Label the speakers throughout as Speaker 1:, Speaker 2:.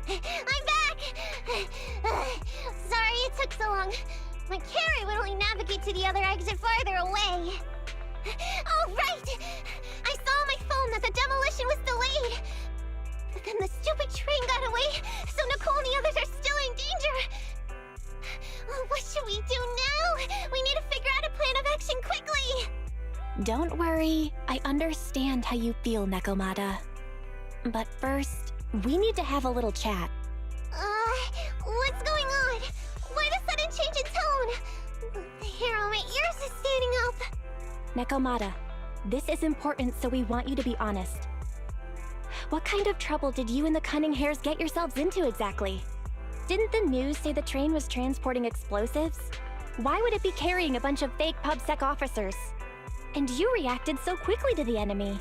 Speaker 1: I'm back! Sorry it took so long. My carrot would only navigate to the other exit farther away. Oh, right! I saw on my phone that the demolition was delayed. But then the stupid train got away, so Nicole and the others are still in danger. Oh, what should we do now? We need to figure out a plan of action quickly!
Speaker 2: Don't worry, I understand how you feel, Nekomata. But first, we need to have a little chat.
Speaker 1: What's going on? Why the sudden change in tone? The hair on my ears is standing up.
Speaker 2: Nekomata, this is important, so we want you to be honest. What kind of trouble did you and the cunning hairs get yourselves into exactly? Didn't the news say the train was transporting explosives? Why would it be carrying a bunch of fake PubSec officers? And you reacted so quickly to the enemy.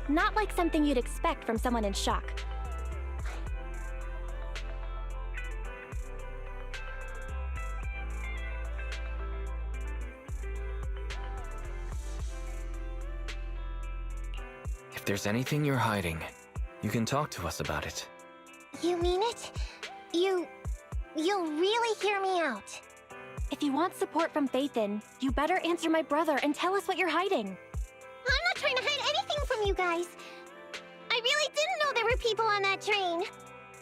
Speaker 2: Not like something you'd expect from someone in shock.
Speaker 3: If there's anything you're hiding, you can talk to us about it.
Speaker 1: You mean it? You'll really hear me out.
Speaker 2: If you want support from Faithin, you better answer my brother and tell us what you're hiding.
Speaker 1: I'm not trying to hide anything from you guys. I really didn't know there were people on that train.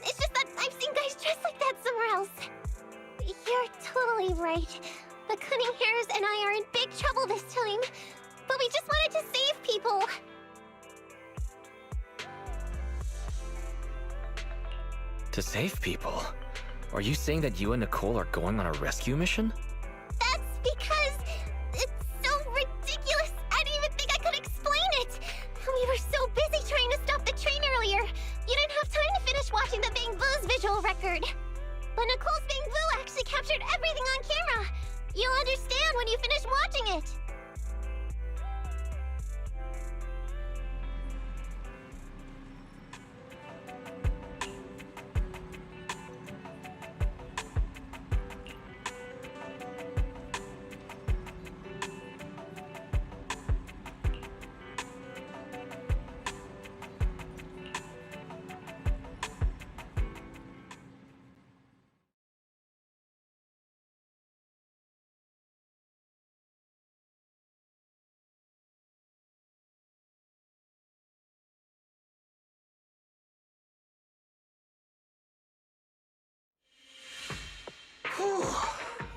Speaker 1: It's just that I've seen guys dressed like that somewhere else. You're totally right. The cunning hairs and I are in big trouble this time. But we just wanted to save people.
Speaker 3: To save people? Are you saying that you and Nicole are going on a rescue mission?
Speaker 1: That's because it's so ridiculous. I didn't even think I could explain it. We were so busy trying to stop the train earlier. You didn't have time to finish watching the Bang Boo's visual record. But Nicole's Bang Boo actually captured everything on camera. You'll understand when you finish watching it.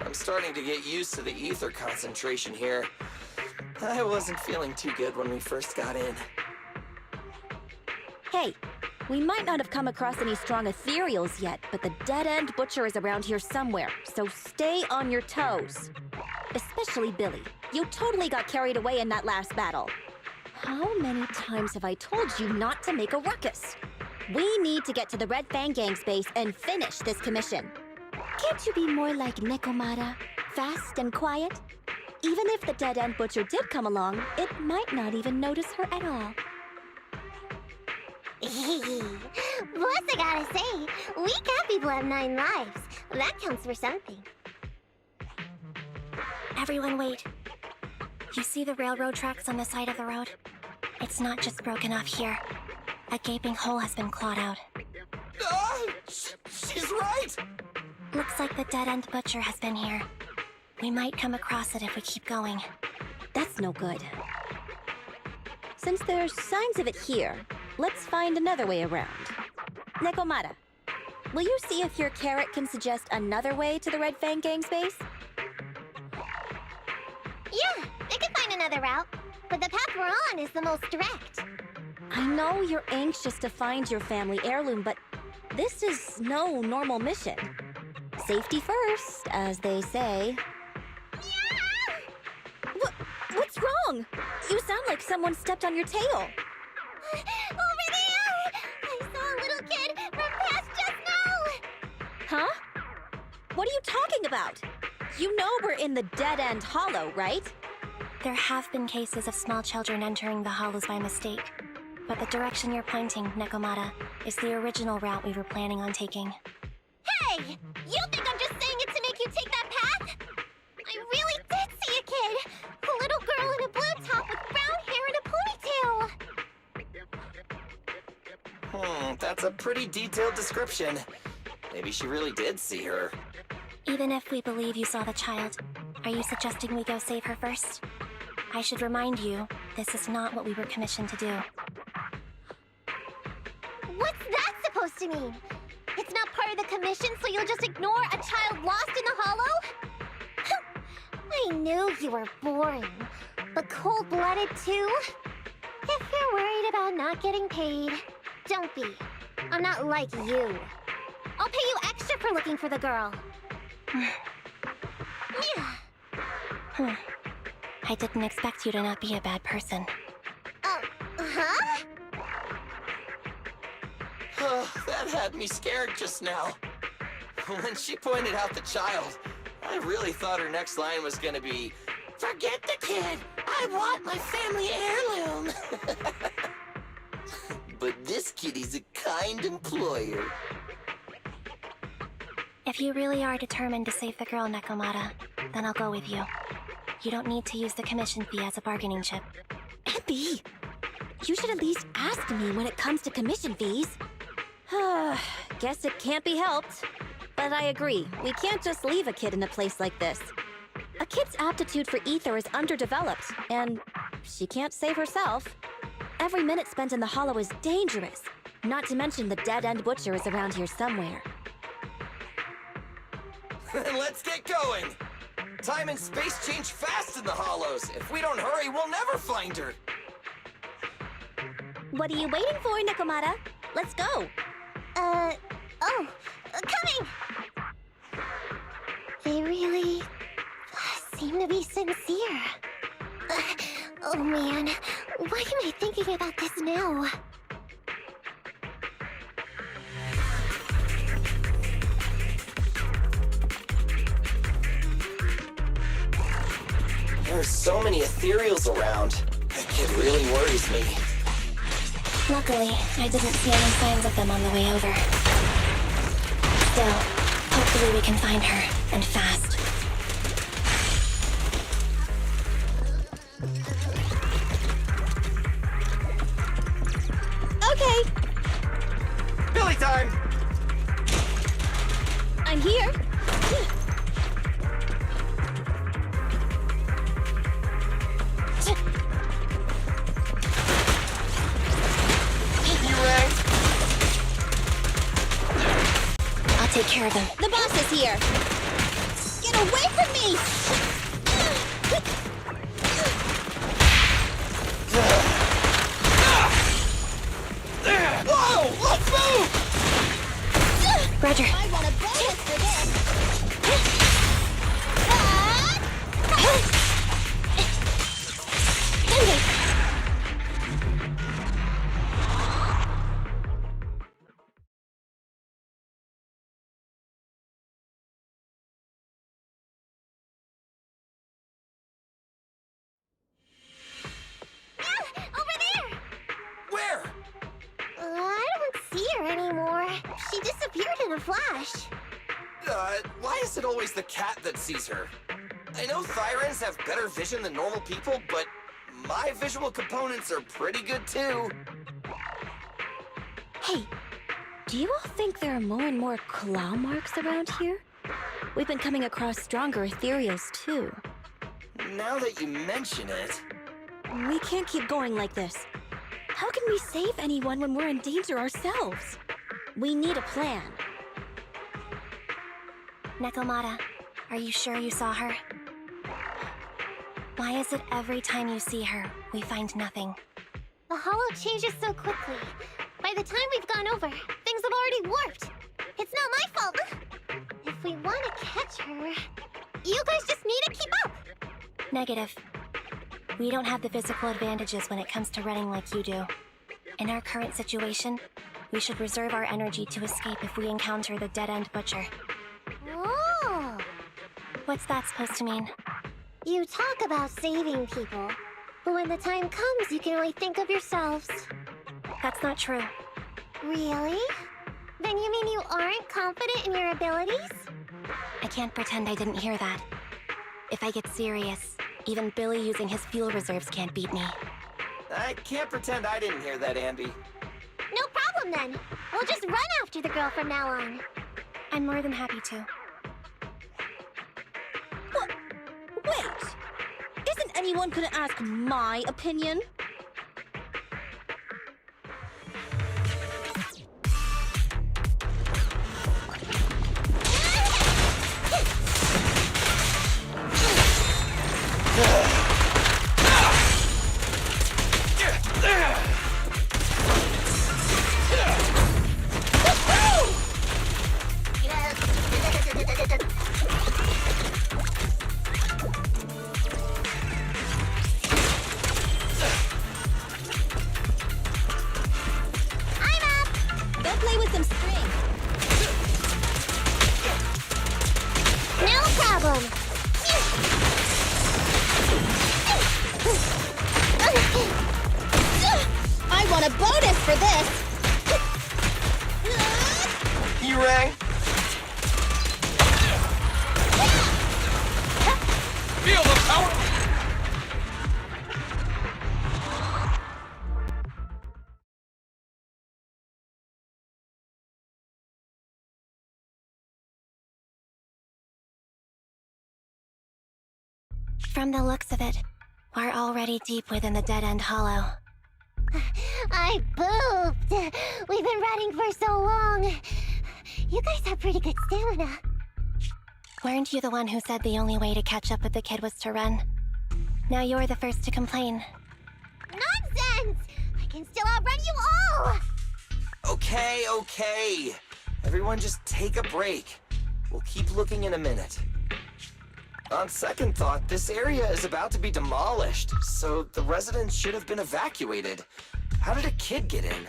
Speaker 4: I'm starting to get used to the ether concentration here. I wasn't feeling too good when we first got in.
Speaker 5: Hey, we might not have come across any strong ethereals yet, but the dead-end butcher is around here somewhere, so stay on your toes. Especially Billy. You totally got carried away in that last battle. How many times have I told you not to make a ruckus? We need to get to the Red Fang Gang's base and finish this commission. Can't you be more like Nekomata? Fast and quiet? Even if the dead-end butcher did come along, it might not even notice her at all.
Speaker 1: Plus, I gotta say, we cat people have 9 lives. That counts for something.
Speaker 2: Everyone wait. You see the railroad tracks on the side of the road? It's not just broken off here. A gaping hole has been clawed out.
Speaker 4: She's right!
Speaker 2: Looks like the dead-end butcher has been here. We might come across it if we keep going.
Speaker 5: That's no good. Since there's signs of it here, let's find another way around. Nekomata, will you see if your carrot can suggest another way to the Red Fang Gang's base?
Speaker 1: Yeah, I can find another route. But the path we're on is the most direct.
Speaker 5: I know you're anxious to find your family heirloom, but this is no normal mission. Safety first, as they say.
Speaker 1: Yeah!
Speaker 5: What's wrong? You sound like someone stepped on your tail.
Speaker 1: Over there! I saw a little kid run past just now!
Speaker 5: Huh? What are you talking about? You know we're in the dead-end hollow, right?
Speaker 2: There have been cases of small children entering the hollows by mistake. But the direction you're pointing, Nekomata, is the original route we were planning on taking.
Speaker 1: Hey! You think I'm just saying it to make you take that path? I really did see a kid! A little girl in a blue top with brown hair and a ponytail!
Speaker 4: That's a pretty detailed description. Maybe she really did see her.
Speaker 2: Even if we believe you saw the child, are you suggesting we go save her first? I should remind you, this is not what we were commissioned to do.
Speaker 1: What's that supposed to mean? It's not part of the commission, so you'll just ignore a child lost in the hollow? I knew you were boring, but cold-blooded too? If you're worried about not getting paid, don't be. I'm not like you. I'll pay you extra for looking for the girl. Yeah.
Speaker 2: I didn't expect you to not be a bad person.
Speaker 1: Huh?
Speaker 4: That had me scared just now. When she pointed out the child, I really thought her next line was gonna be, "Forget the kid! I want my family heirloom!" But this kitty's a kind employer.
Speaker 2: If you really are determined to save the girl, Nekomata, then I'll go with you. You don't need to use the commission fee as a bargaining chip.
Speaker 5: Abby, you should at least ask me when it comes to commission fees. Guess it can't be helped. But I agree, we can't just leave a kid in a place like this. A kid's aptitude for ether is underdeveloped, and she can't save herself. Every minute spent in the hollow is dangerous, not to mention the dead-end butcher is around here somewhere.
Speaker 4: Then let's get going! Time and space change fast in the hollows. If we don't hurry, we'll never find her.
Speaker 5: What are you waiting for, Nekomata? Let's go!
Speaker 1: Coming! They really seem to be sincere. Oh man, why am I thinking about this now?
Speaker 4: There are so many ethereals around. That kid really worries me.
Speaker 2: Luckily, I didn't see any signs of them on the way over. Still, hopefully we can find her, and fast.
Speaker 5: Okay,
Speaker 4: Billy time!
Speaker 5: I'm here.
Speaker 4: You rang?
Speaker 2: I'll take care of them.
Speaker 5: The boss is here. Get away from me!
Speaker 4: Whoa! Let's move!
Speaker 2: Roger.
Speaker 5: I want a bonus for this.
Speaker 1: Over there!
Speaker 4: Where?
Speaker 1: I don't see her anymore. She disappeared in a flash.
Speaker 4: Why is it always the cat that sees her? I know Thyrans have better vision than normal people, but my visual components are pretty good too.
Speaker 5: Hey, do you all think there are more and more claw marks around here? We've been coming across stronger ethereals too.
Speaker 4: Now that you mention it...
Speaker 5: We can't keep going like this. How can we save anyone when we're in danger ourselves? We need a plan.
Speaker 2: Nekomata, are you sure you saw her? Why is it every time you see her, we find nothing?
Speaker 1: The hollow changes so quickly. By the time we've gone over, things have already warped. It's not my fault. If we want to catch her, you guys just need to keep up.
Speaker 2: Negative. We don't have the physical advantages when it comes to running like you do. In our current situation, we should reserve our energy to escape if we encounter the dead-end butcher.
Speaker 1: Oh!
Speaker 2: What's that supposed to mean?
Speaker 1: You talk about saving people, but when the time comes, you can only think of yourselves.
Speaker 2: That's not true.
Speaker 1: Really? Then you mean you aren't confident in your abilities?
Speaker 2: I can't pretend I didn't hear that. If I get serious, even Billy using his fuel reserves can't beat me.
Speaker 4: I can't pretend I didn't hear that, Ambi.
Speaker 1: No problem then. We'll just run after the girl from now on.
Speaker 2: I'm more than happy to.
Speaker 5: Wait! Isn't anyone gonna ask my opinion? Play with some string.
Speaker 1: No problem.
Speaker 5: I want a bonus for this!
Speaker 4: You rang? Feel the power!
Speaker 2: From the looks of it, we're already deep within the dead-end hollow.
Speaker 1: I pooped. We've been running for so long. You guys have pretty good stamina.
Speaker 2: Weren't you the one who said the only way to catch up with the kid was to run? Now you're the first to complain.
Speaker 1: Nonsense! I can still outrun you all!
Speaker 4: Okay. Everyone just take a break. We'll keep looking in a minute. On second thought, this area is about to be demolished, so the residents should have been evacuated. How did a kid get in?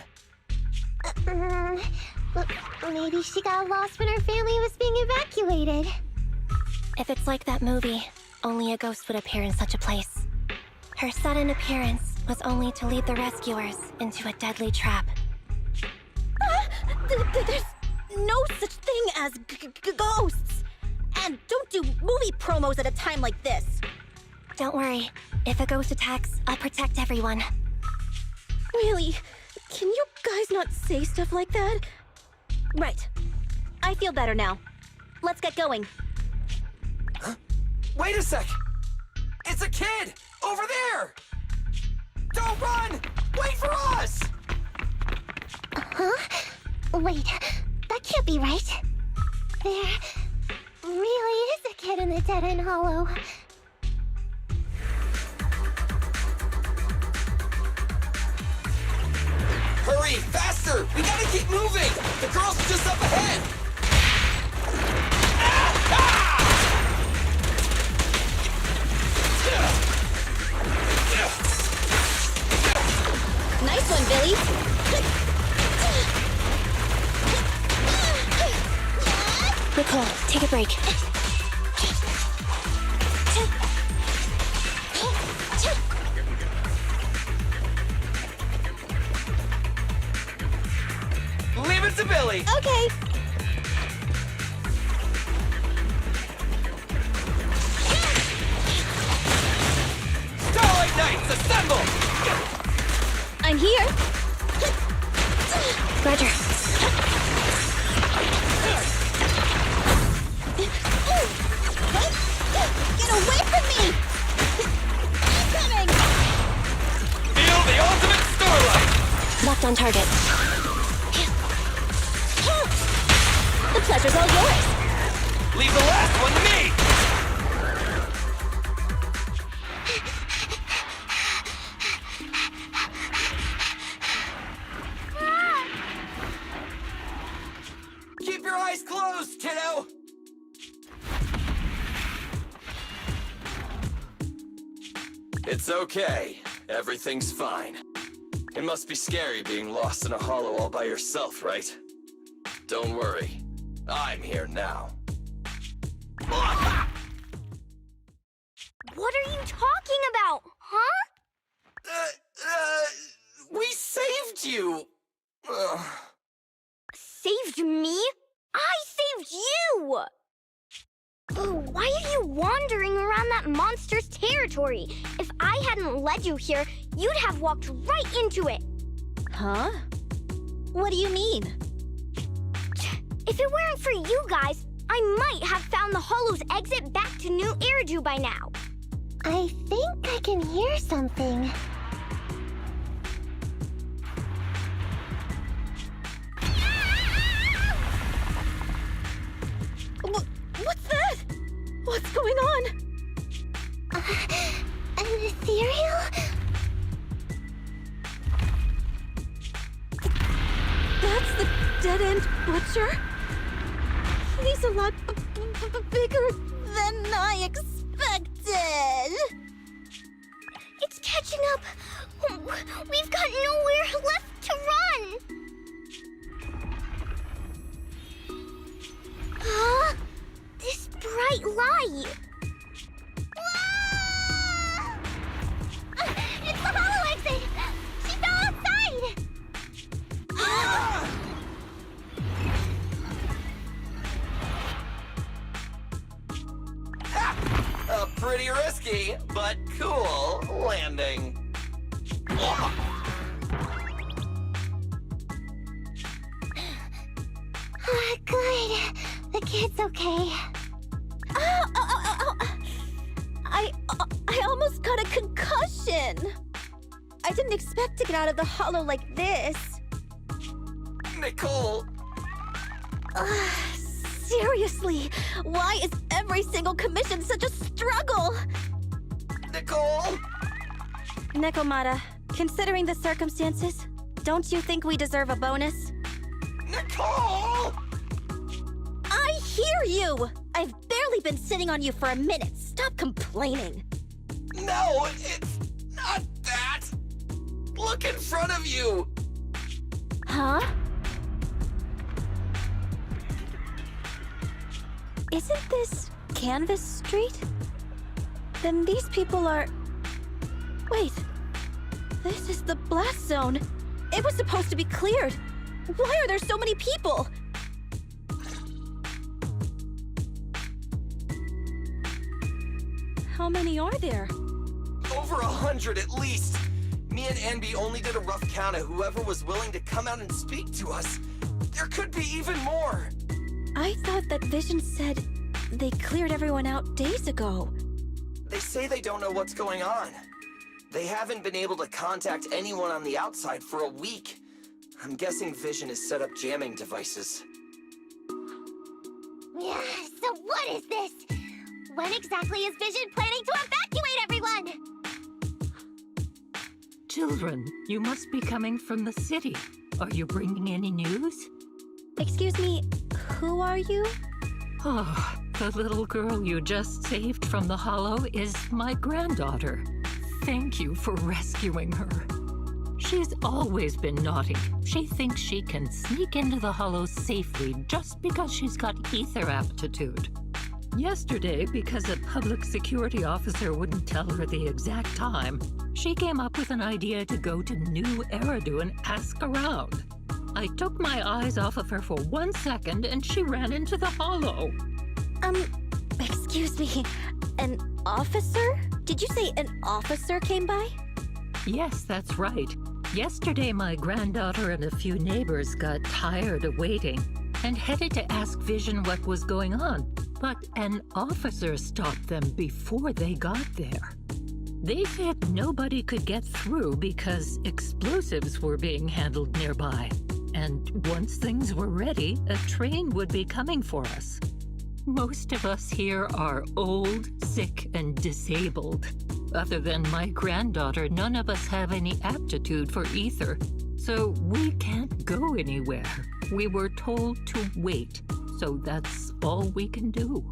Speaker 1: Maybe she got lost when her family was being evacuated.
Speaker 2: If it's like that movie, only a ghost would appear in such a place. Her sudden appearance was only to lead the rescuers into a deadly trap.
Speaker 5: There's no such thing as ghosts! And don't do movie promos at a time like this!
Speaker 2: Don't worry. If a ghost attacks, I'll protect everyone.
Speaker 5: Really? Can you guys not say stuff like that? Right. I feel better now. Let's get going.
Speaker 4: Huh? Wait a sec! It's a kid! Over there! Don't run! Wait for us!
Speaker 1: Huh? Wait, that can't be right. There really is a kid in the dead-end hollow.
Speaker 4: Hurry, faster! We gotta keep moving! The girl's just up ahead!
Speaker 5: Nice one, Billy!
Speaker 2: Nicole, take a break.
Speaker 4: Leave it to Billy!
Speaker 5: Okay.
Speaker 4: Starlight Knights, assemble!
Speaker 5: I'm here.
Speaker 2: Roger.
Speaker 5: Get away from me! I'm coming!
Speaker 4: Feel the ultimate starlight!
Speaker 2: Locked on target.
Speaker 5: The pleasure's all yours.
Speaker 4: Leave the last one to me! Keep your eyes closed, kiddo! It's okay. Everything's fine. It must be scary being lost in a hollow all by yourself, right? Don't worry. I'm here now.
Speaker 1: What are you talking about, huh?
Speaker 4: We saved you!
Speaker 1: Saved me? I saved you! Why are you wandering around that monster's territory? If I hadn't led you here, you'd have walked right into it.
Speaker 5: Huh? What do you mean?
Speaker 1: If it weren't for you guys, I might have found the Hollow's exit back to New Eridu by now. I think I can hear something.
Speaker 5: What's that? What's going on?
Speaker 1: An ethereal?
Speaker 5: That's the dead-end butcher? He's a lot bigger than I expected.
Speaker 1: It's catching up. We've got nowhere left to run. Huh? This bright light. Whoa! It's the hollow exit. She fell outside.
Speaker 4: A pretty risky, but cool landing.
Speaker 1: Good. The kid's okay.
Speaker 5: I almost got a concussion. I didn't expect to get out of the hollow like this.
Speaker 4: Nicole,
Speaker 5: Seriously, why is every single commission such a struggle?
Speaker 4: Nicole!
Speaker 5: Nekomata, considering the circumstances, don't you think we deserve a bonus?
Speaker 4: Nicole!
Speaker 5: I hear you! I've barely been sitting on you for a minute. Stop complaining.
Speaker 4: No, it's not that. Look in front of you.
Speaker 5: Huh? Isn't this Canvas Street? Then these people are... Wait. This is the blast zone. It was supposed to be cleared. Why are there so many people? How many are there?
Speaker 4: Over 100 at least. Me and Anby only did a rough count of whoever was willing to come out and speak to us. There could be even more.
Speaker 5: I thought that Vision said they cleared everyone out days ago.
Speaker 4: They say they don't know what's going on. They haven't been able to contact anyone on the outside for a week. I'm guessing Vision has set up jamming devices.
Speaker 1: Yeah, so what is this? When exactly is Vision planning to evacuate everyone?
Speaker 6: Children, you must be coming from the city. Are you bringing any news?
Speaker 5: Excuse me, who are you?
Speaker 6: Oh, the little girl you just saved from the Hollow is my granddaughter. Thank you for rescuing her. She's always been naughty. She thinks she can sneak into the Hollow safely just because she's got ether aptitude. Yesterday, because a public security officer wouldn't tell her the exact time, she came up with an idea to go to New Eridu and ask around. I took my eyes off of her for 1 second and she ran into the Hollow.
Speaker 5: Excuse me, an officer? Did you say an officer came by?
Speaker 6: Yes, that's right. Yesterday, my granddaughter and a few neighbors got tired of waiting and headed to ask Vision what was going on. But an officer stopped them before they got there. They said nobody could get through because explosives were being handled nearby. And once things were ready, a train would be coming for us. Most of us here are old, sick, and disabled. Other than my granddaughter, none of us have any aptitude for ether. So we can't go anywhere. We were told to wait. So that's all we can do.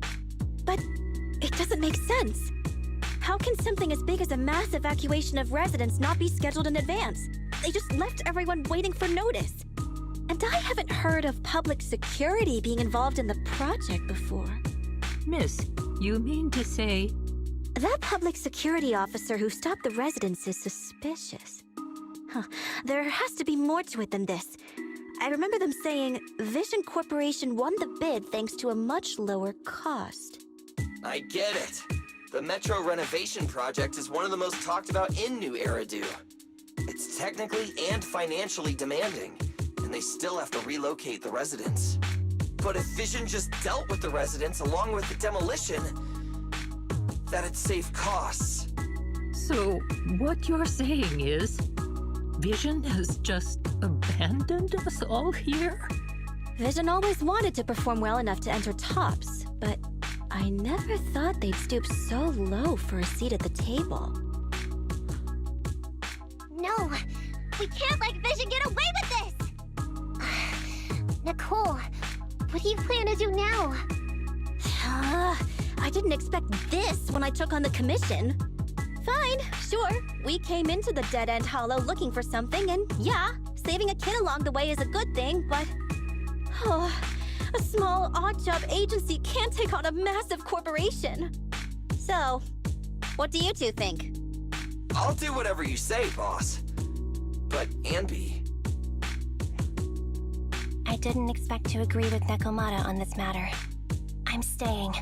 Speaker 5: But it doesn't make sense. How can something as big as a mass evacuation of residents not be scheduled in advance? They just left everyone waiting for notice. And I haven't heard of public security being involved in the project before.
Speaker 6: Miss, you mean to say...
Speaker 5: That public security officer who stopped the residents is suspicious. Huh. There has to be more to it than this. I remember them saying Vision Corporation won the bid thanks to a much lower cost.
Speaker 4: I get it. The Metro renovation project is one of the most talked about in New Eridu. It's technically and financially demanding, and they still have to relocate the residents. But if Vision just dealt with the residents along with the demolition, that'd save costs.
Speaker 6: So, what you're saying is, Vision has just abandoned us all here?
Speaker 5: Vision always wanted to perform well enough to enter tops, but I never thought they'd stoop so low for a seat at the table.
Speaker 1: No, we can't let Vision get away with this! Nicole, what do you plan to do now?
Speaker 5: I didn't expect this when I took on the commission. Fine, sure. We came into the dead-end hollow looking for something, and yeah, saving a kid along the way is a good thing, but... Oh, a small, odd-job agency can't take on a massive corporation. So, what do you two think?
Speaker 4: I'll do whatever you say, boss. But, Anby...
Speaker 2: I didn't expect to agree with Nekomata on this matter. I'm staying.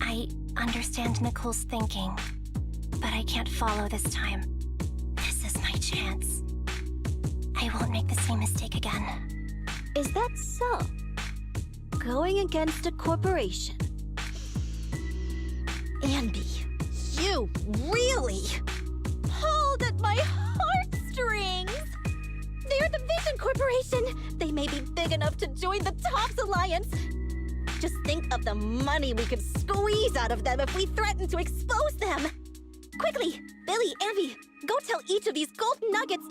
Speaker 2: I understand Nicole's thinking, but I can't follow this time. This is my chance. I won't make the same mistake again.
Speaker 5: Is that so? Going against a corporation? Anby, you really pulled at my heartstrings! They're the Vision Corporation! They may be big enough to join the Tops Alliance! Just think of the money we could squeeze out of them if we threaten to expose them! Quickly, Billy, Anby, go tell each of these gold nuggets,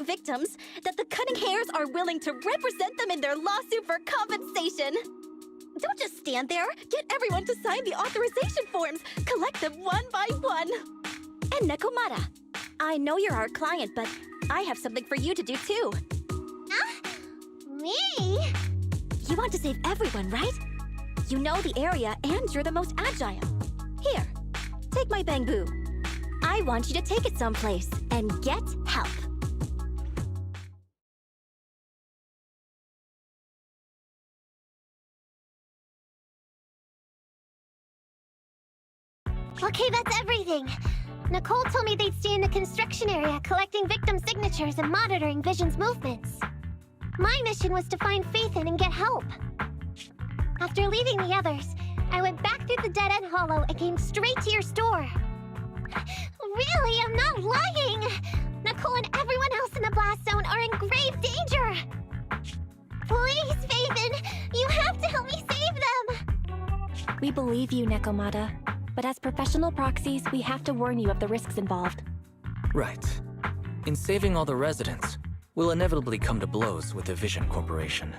Speaker 5: victims, that the Cunning Hairs are willing to represent them in their lawsuit for compensation. Don't just stand there. Get everyone to sign the authorization forms. Collect them one by one. And Nekomata, I know you're our client, but I have something for you to do too.
Speaker 1: Me?
Speaker 5: You want to save everyone, right? You know the area and you're the most agile. Here, take my bamboo. I want you to take it someplace and get help.
Speaker 1: Okay, that's everything. Nicole told me they'd stay in the construction area, collecting victim signatures and monitoring Vision's movements. My mission was to find Faithin and get help. After leaving the others, I went back through the dead-end hollow and came straight to your store. Really, I'm not lying! Nicole and everyone else in the blast zone are in grave danger! Please, Faithin, you have to help me save them!
Speaker 2: We believe you, Nekomata. But as professional proxies, we have to warn you of the risks involved.
Speaker 3: Right. In saving all the residents, we'll inevitably come to blows with the Vision Corporation.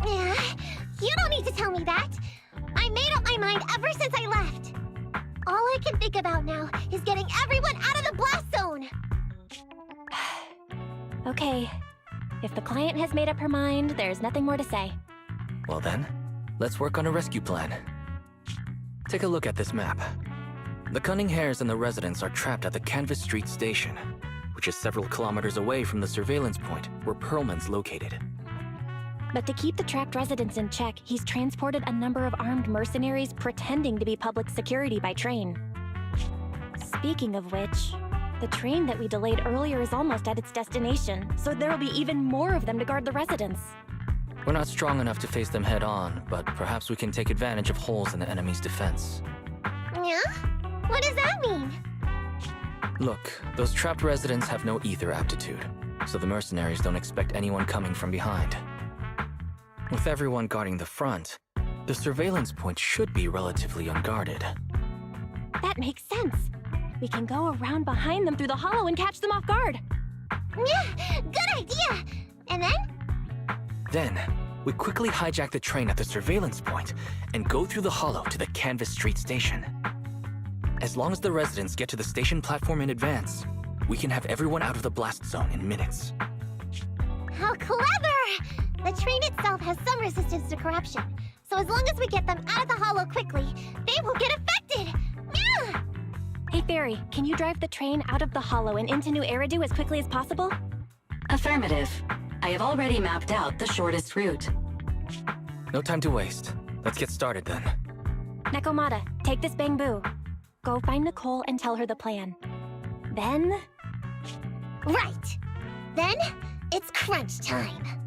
Speaker 1: Yeah, you don't need to tell me that. I made up my mind ever since I left. All I can think about now is getting everyone out of the blast zone.
Speaker 2: Okay. If the client has made up her mind, there's nothing more to say.
Speaker 3: Well then, let's work on a rescue plan. Take a look at this map. The Cunning Hairs and the residents are trapped at the Canvas Street station, which is several kilometers away from the surveillance point where Perlman's located.
Speaker 2: But to keep the trapped residents in check, he's transported a number of armed mercenaries pretending to be public security by train. Speaking of which, the train that we delayed earlier is almost at its destination, so there'll be even more of them to guard the residents.
Speaker 3: We're not strong enough to face them head-on, but perhaps we can take advantage of holes in the enemy's defense.
Speaker 1: Yeah? What does that mean?
Speaker 3: Look, those trapped residents have no ether aptitude, so the mercenaries don't expect anyone coming from behind. With everyone guarding the front, the surveillance point should be relatively unguarded.
Speaker 2: That makes sense. We can go around behind them through the hollow and catch them off guard.
Speaker 1: Yeah, good idea! And then?
Speaker 3: Then, we quickly hijack the train at the surveillance point and go through the hollow to the Canvas Street station. As long as the residents get to the station platform in advance, we can have everyone out of the blast zone in minutes.
Speaker 1: How clever! The train itself has some resistance to corruption, so as long as we get them out of the hollow quickly, they won't get affected! Yeah!
Speaker 2: Hey Fairy, can you drive the train out of the hollow and into New Eridu as quickly as possible?
Speaker 7: Affirmative. I have already mapped out the shortest route.
Speaker 3: No time to waste. Let's get started then.
Speaker 2: Nekomata, take this bamboo. Go find Nicole and tell her the plan. Then...
Speaker 1: Right! Then, it's crunch time.